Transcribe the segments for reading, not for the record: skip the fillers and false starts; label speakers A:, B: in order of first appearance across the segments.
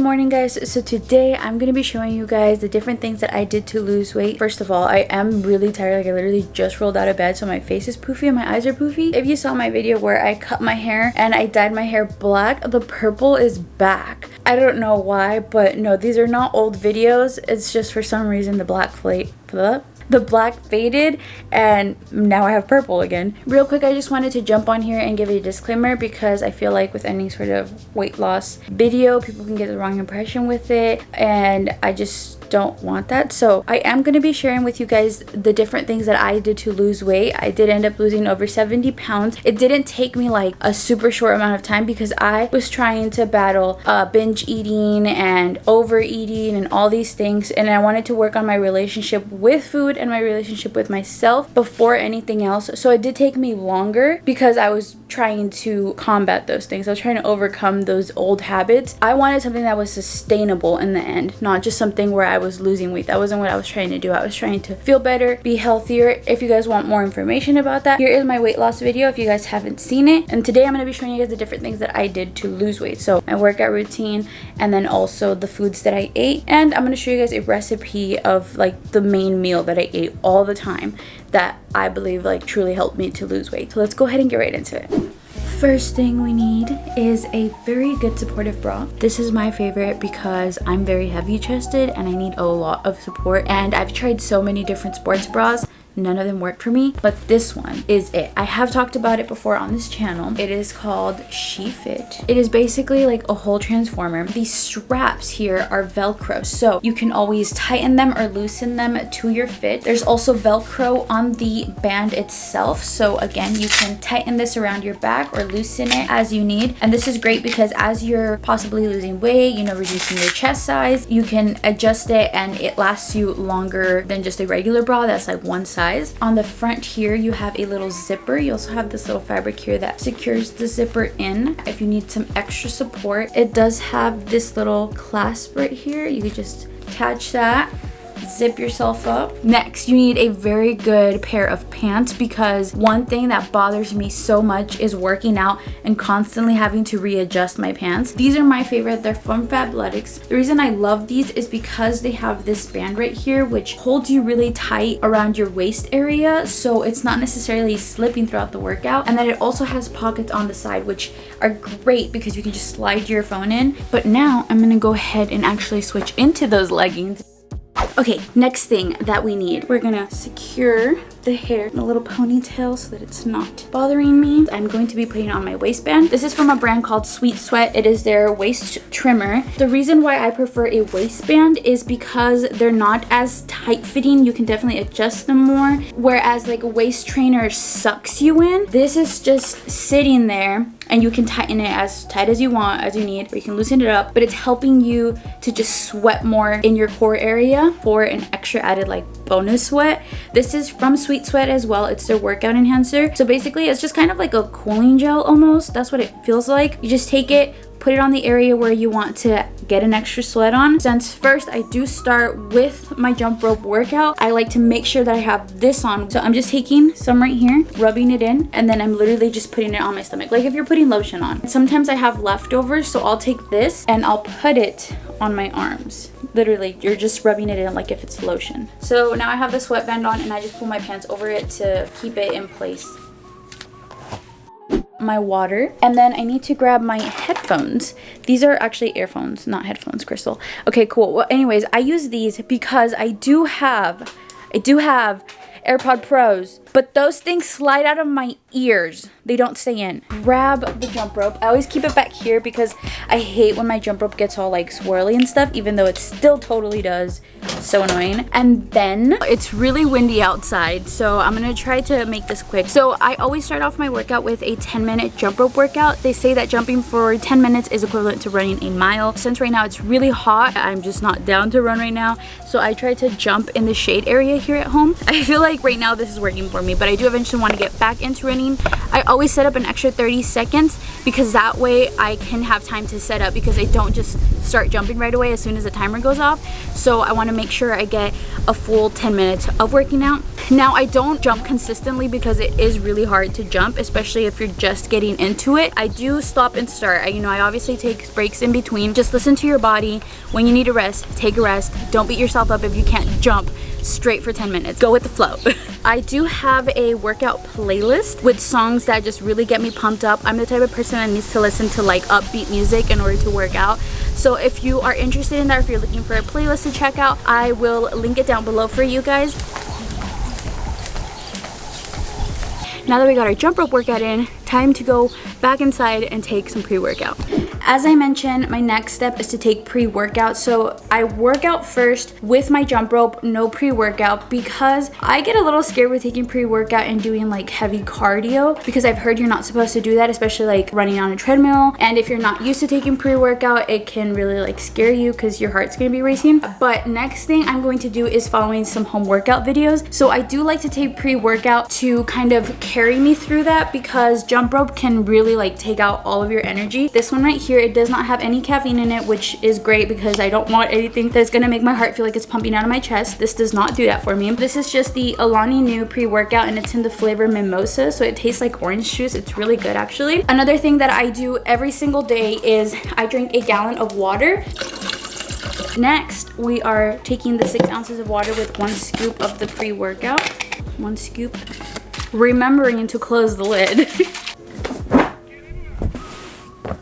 A: morning, guys. So today I'm gonna be showing you guys the different things that I did to lose weight. First of all, I am really tired. Like, I literally just rolled out of bed, so my face is poofy and my eyes are poofy. If you saw my video where I cut my hair and I dyed my hair black, the purple is back. I don't know why, but no, these are not old videos. It's just for some reason the black faded and now I have purple again. Real quick, I just wanted to jump on here and give a disclaimer because I feel like with any sort of weight loss video, people can get the wrong impression with it, and I just don't want that. So I am going to be sharing with you guys the different things that I did to lose weight. I did end up losing over 70 pounds. It didn't take me like a super short amount of time because I was trying to battle binge eating and overeating and all these things, and I wanted to work on my relationship with food and my relationship with myself before anything else. So it did take me longer because I was trying to combat those things. I was trying to overcome those old habits. I wanted something that was sustainable in the end, not just something where I was losing weight. That wasn't what I was trying to do. I was trying to feel better, be healthier. If you guys want more information about that, here is my weight loss video if you guys haven't seen it. And today I'm going to be showing you guys the different things that I did to lose weight. So my workout routine, and then also the foods that I ate. And I'm going to show you guys a recipe of like the main meal that I ate all the time that I believe like truly helped me to lose weight. So let's go ahead and get right into it. First thing we need is a very good supportive bra. This is my favorite because I'm very heavy chested and I need a lot of support, and I've tried so many different sports bras. None of them worked for me, but this one is it. I have talked about it before on this channel. It is called SheFit. It is basically like a whole transformer. These straps here are Velcro, so you can always tighten them or loosen them to your fit. There's also Velcro on the band itself, so again, you can tighten this around your back or loosen it as you need. And this is great because as you're possibly losing weight, you know, reducing your chest size, you can adjust it and it lasts you longer than just a regular bra that's like one size. On the front here, you have a little zipper. You also have this little fabric here that secures the zipper in if you need some extra support. It does have this little clasp right here. You could just attach that, zip yourself up. Next, you need a very good pair of pants because one thing that bothers me so much is working out and constantly having to readjust my pants. These are my favorite. They're from Fabletics. The reason I love these is because they have this band right here which holds you really tight around your waist area, so it's not necessarily slipping throughout the workout. And then it also has pockets on the side which are great because you can just slide your phone in. But now I'm gonna go ahead and actually switch into those leggings. Okay, next thing that we need, we're gonna secure the hair in a little ponytail so that it's not bothering me. I'm going to be putting on my waistband. This is from a brand called Sweet Sweat. It is their waist trimmer. The reason why I prefer a waistband is because they're not as tight fitting. You can definitely adjust them more, whereas like a waist trainer sucks you in. This is just sitting there and you can tighten it as tight as you want, as you need, or you can loosen it up, but it's helping you to just sweat more in your core area for an extra added like bonus sweat. This is from Sweet Sweat as well. It's their workout enhancer. So basically it's just kind of like a cooling gel almost. That's what it feels like. You just take it, put it on the area where you want to get an extra sweat on. Since first I do start with my jump rope workout, I like to make sure that I have this on. So I'm just taking some right here, rubbing it in, and then I'm literally just putting it on my stomach. Like if you're putting lotion on. Sometimes I have leftovers, so I'll take this and I'll put it on my arms. Literally, you're just rubbing it in like if it's lotion. So now I have the sweatband on and I just pull my pants over it to keep it in place. My water, and then I need to grab my headphones. These are actually earphones, not headphones, Crystal. Okay, cool. Well, anyways, I use these because I do have AirPod Pros, but those things slide out of my ears. They don't stay in. Grab the jump rope. I always keep it back here because I hate when my jump rope gets all like swirly and stuff, even though it still totally does. So annoying. And then it's really windy outside, so I'm gonna try to make this quick. So I always start off my workout with a 10-minute jump rope workout. They say that jumping for 10 minutes is equivalent to running a mile. Since right now it's really hot, I'm just not down to run right now, so I try to jump in the shade area here at home. I feel like right now this is working for me, but I do eventually want to get back into running. I always set up an extra 30 seconds because that way I can have time to set up, because I don't just start jumping right away as soon as the timer goes off. So I want to make sure I get a full 10 minutes of working out. Now, I don't jump consistently because it is really hard to jump, especially if you're just getting into it. I do stop and start. I obviously take breaks in between. Just listen to your body. When you need a rest, take a rest. Don't beat yourself up if you can't jump straight for 10 minutes. Go with the flow. I do have a workout playlist with songs that just really get me pumped up. I'm the type of person that needs to listen to like upbeat music in order to work out. So if you are interested in that, or if you're looking for a playlist to check out, I will link it down below for you guys. Now that we got our jump rope workout in, time to go back inside and take some pre-workout. As I mentioned, my next step is to take pre-workout. So I work out first with my jump rope, no pre-workout, because I get a little scared with taking pre-workout and doing like heavy cardio, because I've heard you're not supposed to do that, especially like running on a treadmill. And if you're not used to taking pre-workout, it can really like scare you because your heart's gonna be racing. But next thing I'm going to do is following some home workout videos. So I do like to take pre-workout to kind of carry me through that, because jump rope can really like take out all of your energy. This one right here, it does not have any caffeine in it, which is great because I don't want anything that's gonna make my heart feel like it's pumping out of my chest. This does not do that for me. This is just the Alani Nu pre-workout, and it's in the flavor mimosa, so it tastes like orange juice. It's really good actually. Another thing that I do every single day is I drink a gallon of water. Next, we are taking the 6 ounces of water with 1 scoop of the pre-workout. 1 scoop. Remembering to close the lid.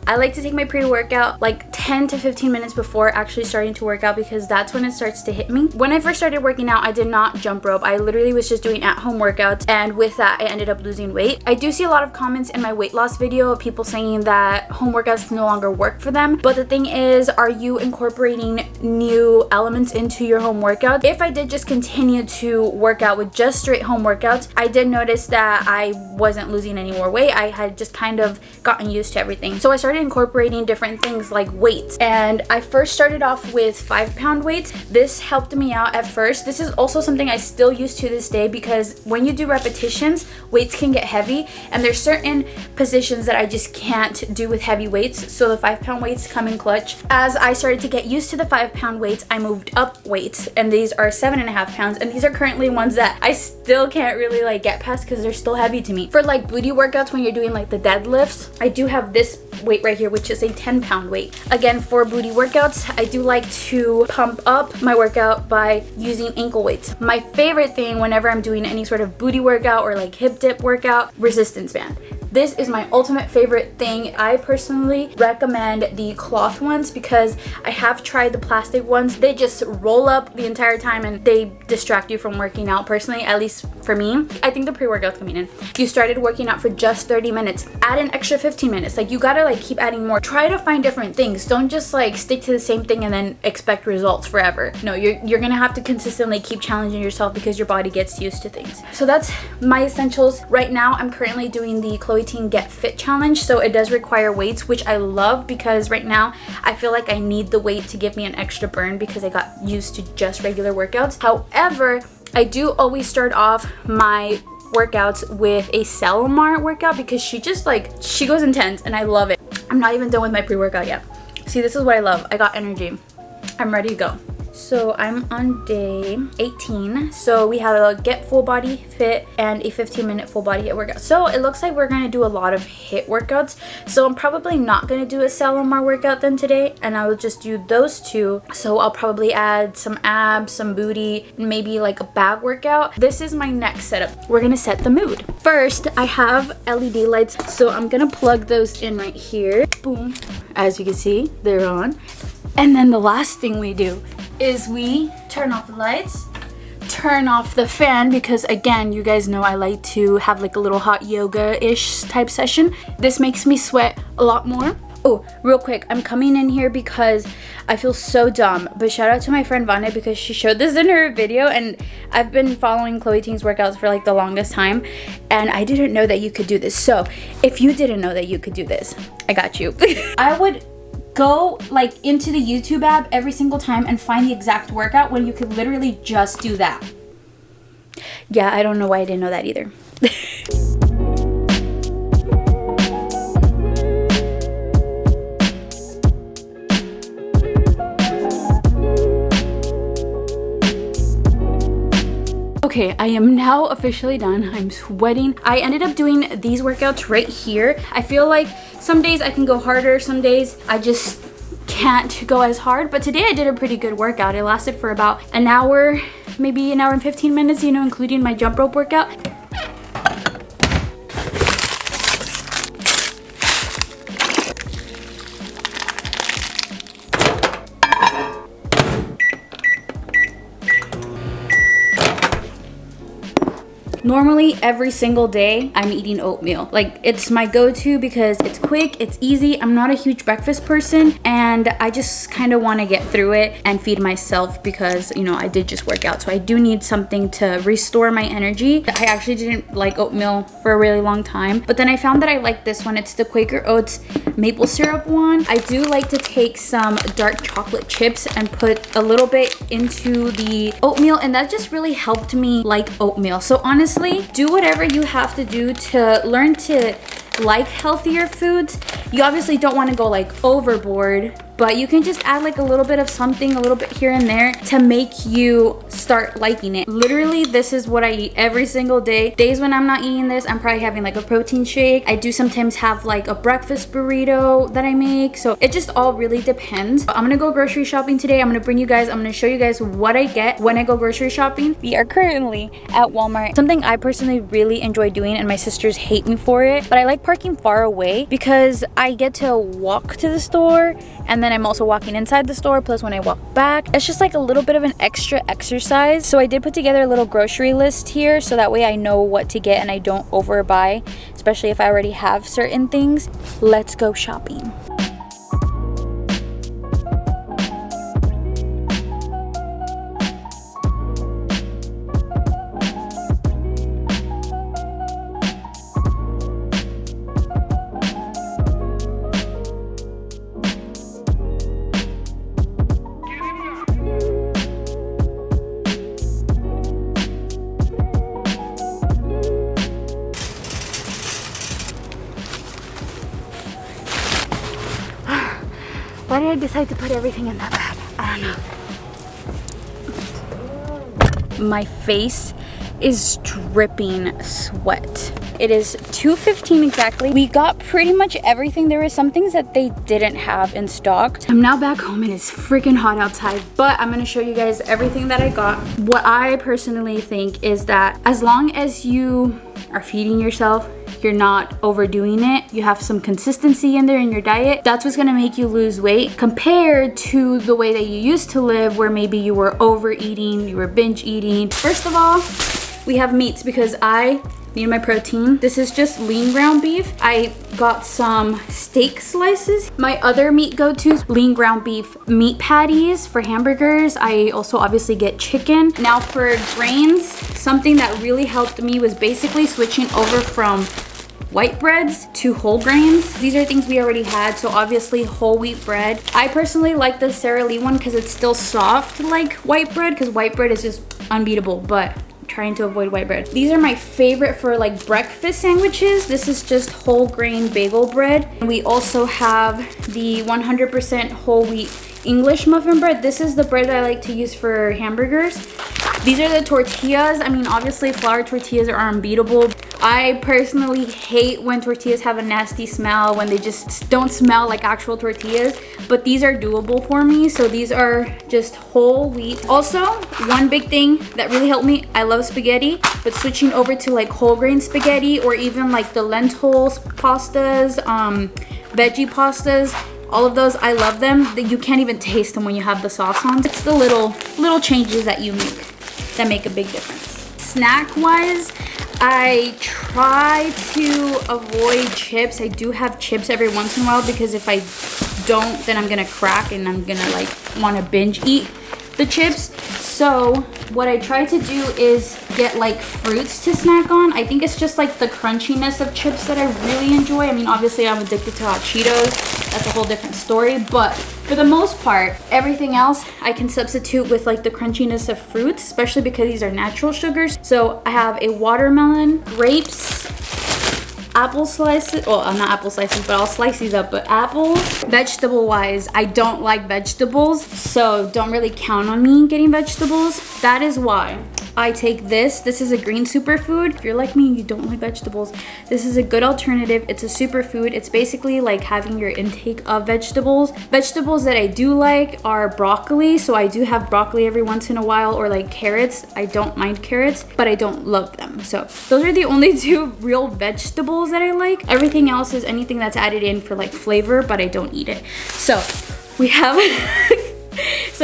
A: I like to take my pre-workout like 10 to 15 minutes before actually starting to work out, because that's when it starts to hit me. When I first started working out, I did not jump rope. I literally was just doing at-home workouts, and with that I ended up losing weight. I do see a lot of comments in my weight loss video of people saying that home workouts no longer work for them, but the thing is, are you incorporating new elements into your home workout? If I did just continue to work out with just straight home workouts, I did notice that I wasn't losing any more weight. I had just kind of gotten used to everything. So I started incorporating different things like weights, and I first started off with 5-pound weights. This helped me out at first. This is also something I still use to this day, because when you do repetitions, weights can get heavy, and there's certain positions that I just can't do with heavy weights, so the 5-pound weights come in clutch. As I started to get used to the 5-pound weights, I moved up weights, and these are 7.5 pounds, and these are currently ones that I still can't really like get past because they're still heavy to me. For like booty workouts, when you're doing like the deadlifts, I do have this weight right here, which is a 10-pound weight. Again, for booty workouts, I do like to pump up my workout by using ankle weights. My favorite thing whenever I'm doing any sort of booty workout or like hip dip workout, resistance band. This is my ultimate favorite thing. I personally recommend the cloth ones because I have tried the plastic ones. They just roll up the entire time and they distract you from working out. Personally, at least for me, I think the pre-workout's coming in. You started working out for just 30 minutes. Add an extra 15 minutes. Like, you gotta like keep adding more. Try to find different things. Don't just like stick to the same thing and then expect results forever. No, you're gonna have to consistently keep challenging yourself because your body gets used to things. So that's my essentials. Right now, I'm currently doing the Chloe Ting Get Fit challenge, so it does require weights, which I love because right now I feel like I need the weight to give me an extra burn because I got used to just regular workouts. However, I do always start off my workouts with a Salomar workout because she goes intense and I love it. I'm not even done with my pre-workout yet. See, this is what I love. I got energy. I'm ready to go. So I'm on day 18. So we have a get full body fit and a 15-minute full body HIIT workout. So it looks like we're gonna do a lot of HIIT workouts. So I'm probably not gonna do a Salomar workout then today, and I will just do those two. So I'll probably add some abs, some booty, maybe like a bag workout. This is my next setup. We're gonna set the mood. First, I have LED lights, so I'm gonna plug those in right here. Boom. As you can see, they're on. And then the last thing we do is we turn off the lights, turn off the fan, because again, you guys know I like to have like a little hot yoga-ish type session. This makes me sweat a lot more. Oh, real quick, I'm coming in here because I feel so dumb, but shout out to my friend Vanya because she showed this in her video, and I've been following Chloe Ting's workouts for like the longest time, and I didn't know that you could do this. So if you didn't know that you could do this, I got you. I would go like into the YouTube app every single time and find the exact workout when you could literally just do that. Yeah, I don't know why I didn't know that either. Okay, I am now officially done. I'm sweating. I ended up doing these workouts right here. I feel like some days I can go harder, some days I just can't go as hard, but today I did a pretty good workout. It lasted for about an hour, maybe an hour and 15 minutes, you know, including my jump rope workout. Normally, every single day, I'm eating oatmeal. Like, it's my go-to because it's quick, it's easy. I'm not a huge breakfast person, and I just kind of want to get through it and feed myself because, you know, I did just work out. So I do need something to restore my energy. I actually didn't like oatmeal for a really long time, but then I found that I like this one. It's the Quaker Oats maple syrup one. I do like to take some dark chocolate chips and put a little bit into the oatmeal, and that just really helped me like oatmeal. So honestly, do whatever you have to do to learn to like healthier foods. You obviously don't want to go like overboard, but you can just add like a little bit of something, a little bit here and there to make you start liking it. Literally, this is what I eat every single day. Days when I'm not eating this, I'm probably having like a protein shake. I do sometimes have like a breakfast burrito that I make. So it just all really depends. I'm gonna go grocery shopping today. I'm gonna show you guys what I get when I go grocery shopping. We are currently at Walmart. Something I personally really enjoy doing, and my sisters hate me for it, but I like parking far away because I get to walk to the store, and then I'm also walking inside the store. Plus when I walk back, it's just like a little bit of an extra exercise. So I did put together a little grocery list here so that way I know what to get and I don't overbuy, especially if I already have certain things. Let's go shopping. Why did I decide to put everything in that bag? I don't know. My face is dripping sweat. It is 2:15 exactly. We got pretty much everything. There were some things that they didn't have in stock. I'm now back home and it's freaking hot outside, but I'm gonna show you guys everything that I got. What I personally think is that as long as you are feeding yourself, you're not overdoing it, you have some consistency in there in your diet, that's what's gonna make you lose weight compared to the way that you used to live where maybe you were overeating, you were binge eating. First of all, we have meats because I need my protein. This is just lean ground beef. I got some steak slices. My other meat go-tos, lean ground beef meat patties for hamburgers. I also obviously get chicken. Now for grains, something that really helped me was basically switching over from white breads to whole grains. These are things we already had, so obviously whole wheat bread. I personally like the Sara Lee one because it's still soft like white bread, because white bread is just unbeatable, but trying to avoid white bread. These are my favorite for like breakfast sandwiches. This is just whole grain bagel bread. And we also have the 100% whole wheat English muffin bread. This is the bread that I like to use for hamburgers. These are the tortillas. I mean, obviously flour tortillas are unbeatable. I personally hate when tortillas have a nasty smell, when they just don't smell like actual tortillas, but these are doable for me. So these are just whole wheat. Also, one big thing that really helped me, I love spaghetti, but switching over to like whole grain spaghetti or even like the lentils pastas, veggie pastas, all of those, I love them. You can't even taste them when you have the sauce on. It's the little changes that you make that make a big difference. Snack wise, I try to avoid chips. I do have chips every once in a while because if I don't, then I'm gonna crack and I'm gonna like wanna binge eat the chips. So what I try to do is get like fruits to snack on. I think it's just like the crunchiness of chips that I really enjoy. I mean, obviously I'm addicted to hot Cheetos. That's a whole different story, but for the most part, everything else I can substitute with like the crunchiness of fruits, especially because these are natural sugars. So I have a watermelon, grapes, apple slices, well, not apple slices, but I'll slice these up, but apples. Vegetable wise, I don't like vegetables, so don't really count on me getting vegetables. That is why I take this. This is a green superfood. If you're like me and you don't like vegetables, this is a good alternative. It's a superfood. It's basically like having your intake of vegetables. Vegetables that I do like are broccoli. So I do have broccoli every once in a while, or like carrots. I don't mind carrots, but I don't love them. So those are the only two real vegetables that I like. Everything else is anything that's added in for like flavor, but I don't eat it. So we have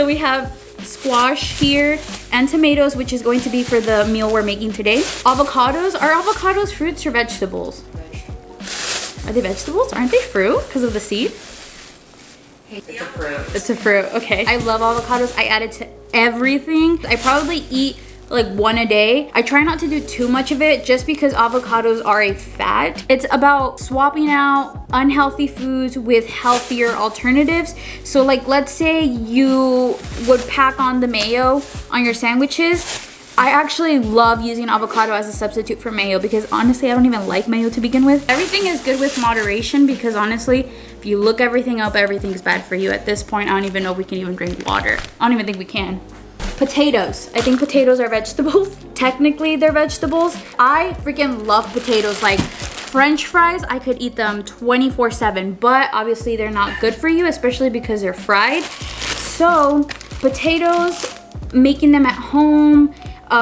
A: we have squash here and tomatoes, which is going to be for the meal we're making today. Avocados. Are avocados fruits or vegetables? Are they vegetables? Aren't they fruit because of the seed?
B: It's a fruit.
A: It's a fruit. Okay. I love avocados. I add it to everything. I probably eat like one a day. I try not to do too much of it just because avocados are a fat. It's about swapping out unhealthy foods with healthier alternatives. So like, let's say you would pack on the mayo on your sandwiches. I actually love using avocado as a substitute for mayo because honestly, I don't even like mayo to begin with. Everything is good with moderation because honestly, if you look everything up, everything's bad for you. At this point, I don't even know if we can even drink water. I don't even think we can. Potatoes. I think potatoes are vegetables. Technically, they're vegetables. I freaking love potatoes. Like French fries, I could eat them 24/7, but obviously they're not good for you, especially because they're fried. So potatoes, making them at home,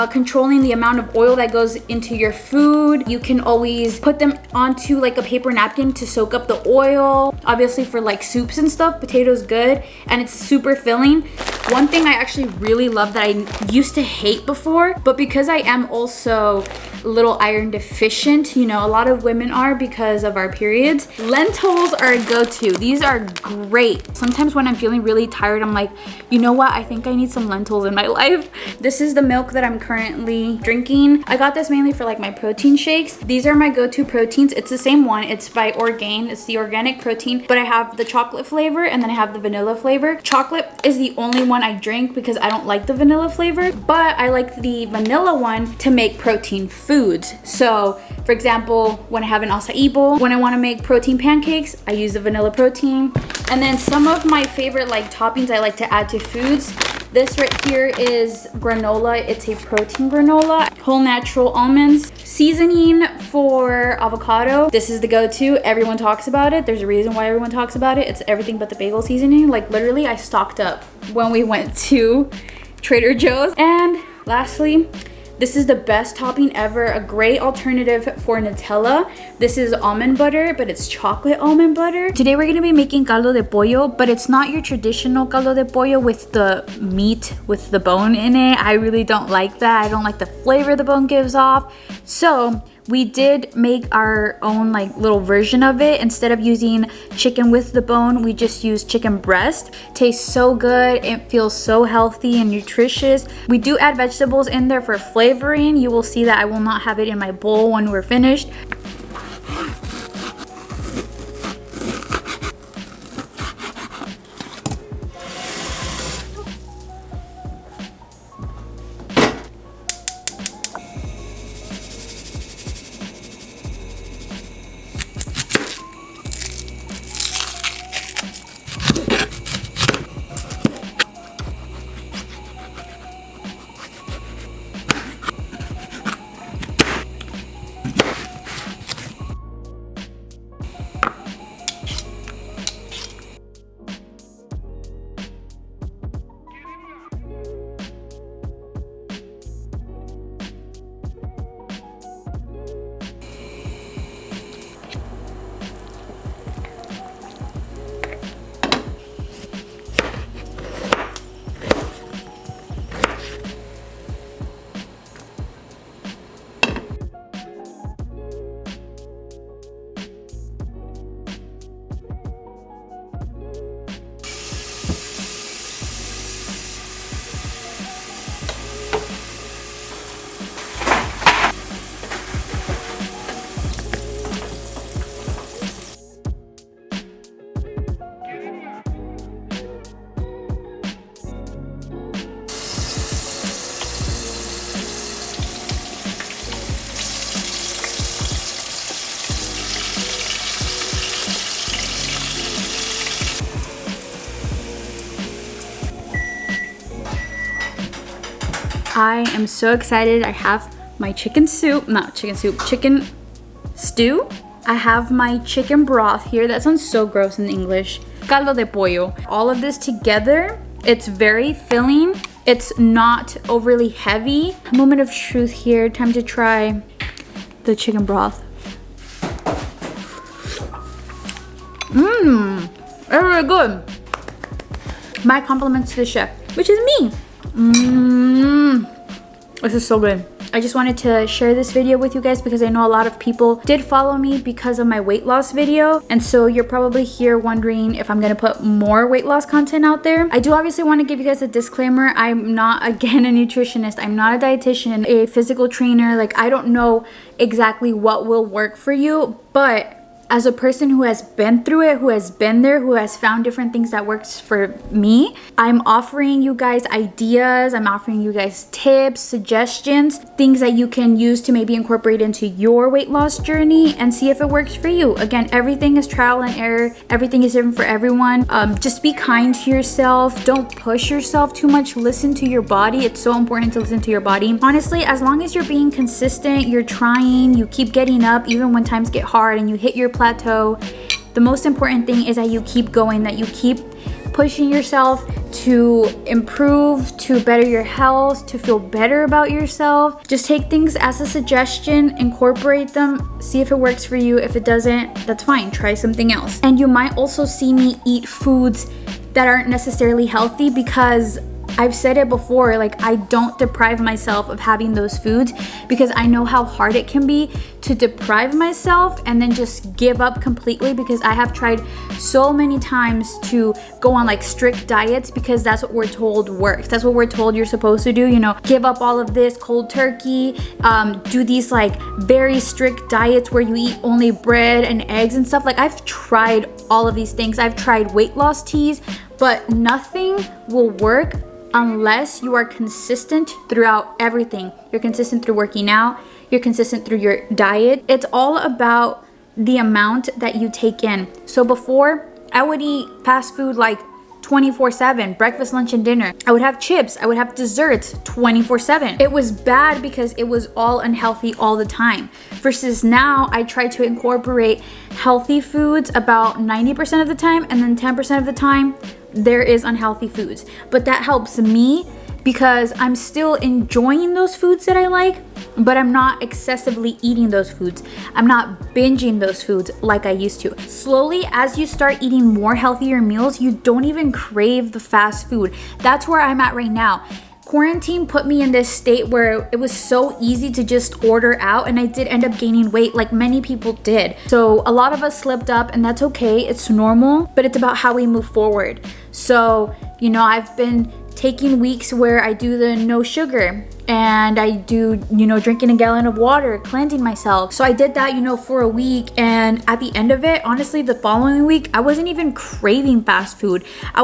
A: controlling the amount of oil that goes into your food. You can always put them onto like a paper napkin to soak up the oil. Obviously for like soups and stuff, potatoes good, and it's super filling. One thing I actually really love that I used to hate before, but because I am also a little iron deficient, you know, a lot of women are because of our periods, lentils are a go-to. These are great. Sometimes when I'm feeling really tired, I'm like, you know what? I think I need some lentils in my life. This is the milk that I'm currently drinking. I got this mainly for like my protein shakes. These are my go-to proteins. It's the same one. It's by Orgain. It's the organic protein, but I have the chocolate flavor and then I have the vanilla flavor. Chocolate is the only one I drink because I don't like the vanilla flavor, but I like the vanilla one to make protein foods. So for example, when I have an acai bowl, when I want to make protein pancakes, I use the vanilla protein. And then some of my favorite like toppings I like to add to foods. This right here is granola. It's a protein granola. Whole natural almonds. Seasoning for avocado. This is the go-to. Everyone talks about it. There's a reason why everyone talks about it. It's everything but the bagel seasoning. Like literally, I stocked up when we went to Trader Joe's. And lastly, this is the best topping ever, a great alternative for Nutella. This is almond butter, but it's chocolate almond butter. Today we're gonna be making caldo de pollo, but it's not your traditional caldo de pollo with the meat, with the bone in it. I really don't like that. I don't like the flavor the bone gives off. So we did make our own like little version of it. Instead of using chicken with the bone, we just used chicken breast. Tastes so good. It feels so healthy and nutritious. We do add vegetables in there for flavoring. You will see that I will not have it in my bowl when we're finished. I am so excited. I have my chicken stew. I have my chicken broth here. That sounds so gross in English. Caldo de pollo. All of this together, it's very filling. It's not overly heavy. Moment of truth here. Time to try the chicken broth. Very, very good. My compliments to the chef, which is me. This is so good. I just wanted to share this video with you guys because I know a lot of people did follow me because of my weight loss video. And so you're probably here wondering if I'm gonna put more weight loss content out there. I do obviously want to give you guys a disclaimer. I'm not, again, a nutritionist. I'm not a dietitian, a physical trainer. Like, I don't know exactly what will work for you, but as a person who has been through it, who has been there, who has found different things that works for me, I'm offering you guys ideas, I'm offering you guys tips, suggestions, things that you can use to maybe incorporate into your weight loss journey and see if it works for you. Again, everything is trial and error. Everything is different for everyone. Just be kind to yourself. Don't push yourself too much. Listen to your body. It's so important to listen to your body. Honestly, as long as you're being consistent, you're trying, you keep getting up even when times get hard and you hit your plateau, the most important thing is that you keep going, that you keep pushing yourself to improve, to better your health, to feel better about yourself. Just take things as a suggestion, incorporate them, see if it works for you. If it doesn't, that's fine. Try something else. And you might also see me eat foods that aren't necessarily healthy because I've said it before, like, I don't deprive myself of having those foods because I know how hard it can be to deprive myself and then just give up completely, because I have tried so many times to go on like strict diets because that's what we're told works. That's what we're told you're supposed to do, you know, give up all of this cold turkey, do these like very strict diets where you eat only bread and eggs and stuff. Like, I've tried all of these things. I've tried weight loss teas, but nothing will work unless you are consistent throughout everything. You're consistent through working out, you're consistent through your diet. It's all about the amount that you take in. So before, I would eat fast food like 24/7, breakfast, lunch, and dinner. I would have chips, I would have desserts 24/7. It was bad because it was all unhealthy all the time. Versus now, I try to incorporate healthy foods about 90% of the time, and then 10% of the time, there is unhealthy foods. But that helps me because I'm still enjoying those foods that I like, but I'm not excessively eating those foods. I'm not binging those foods like I used to. Slowly, as you start eating more healthier meals, you don't even crave the fast food. That's where I'm at right now. Quarantine put me in this state where it was so easy to just order out, and I did end up gaining weight like many people did. So a lot of us slipped up, and that's okay. It's normal, but it's about how we move forward. So, you know, I've been taking weeks where I do the no sugar and I do, you know, drinking a gallon of water, cleansing myself. So I did that, you know, for a week, and at the end of it, honestly, the following week, I wasn't even craving fast food. I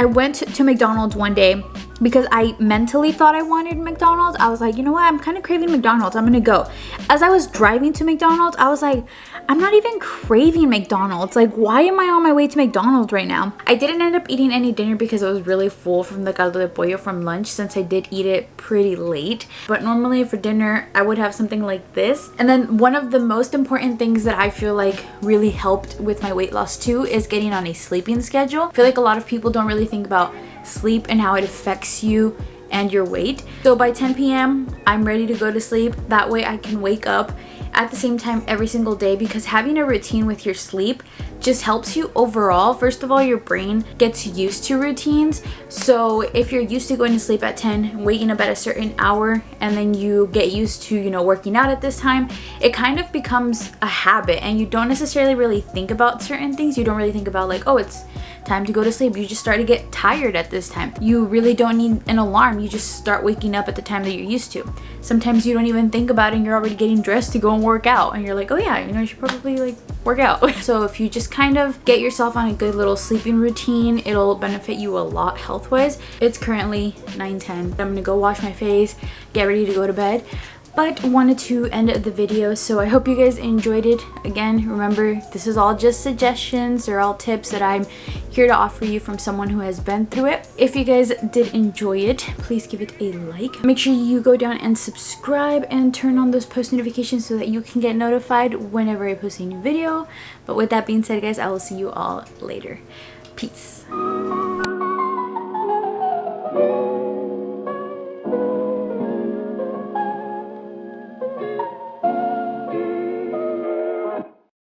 A: went to McDonald's one day because I mentally thought I wanted McDonald's. I was like, you know what, I'm kind of craving McDonald's, I'm gonna go. As I was driving to McDonald's, I was like, I'm not even craving McDonald's. Like, why am I on my way to McDonald's right now? I didn't end up eating any dinner because I was really full from the caldo de pollo from lunch, since I did eat it pretty late. But normally for dinner, I would have something like this. And then one of the most important things that I feel like really helped with my weight loss too is getting on a sleeping schedule. I feel like a lot of people don't really think about sleep and how it affects you and your weight. So by 10 p.m. I'm ready to go to sleep. That way I can wake up at the same time every single day, because having a routine with your sleep just helps you overall. First of all, your brain gets used to routines. So if you're used to going to sleep at 10, waking up at a certain hour, and then you get used to, you know, working out at this time, it kind of becomes a habit, and you don't necessarily really think about certain things. You don't really think about like, oh, it's time to go to sleep. You just start to get tired at this time. You really don't need an alarm. You just start waking up at the time that you're used to. Sometimes you don't even think about it and you're already getting dressed to go and work out, and you're like, oh yeah, you know, you should probably like work out. So if you just kind of get yourself on a good little sleeping routine, it'll benefit you a lot health-wise. It's currently 9:10. I'm gonna go wash my face, get ready to go to bed. but wanted to end the video. So I hope you guys enjoyed it. Again, remember, this is all just suggestions. They're all tips that I'm here to offer you from someone who has been through it. If you guys did enjoy it, please give it a like. Make sure you go down and subscribe and turn on those post notifications so that you can get notified whenever I post a new video. But with that being said, guys, I will see you all later. Peace.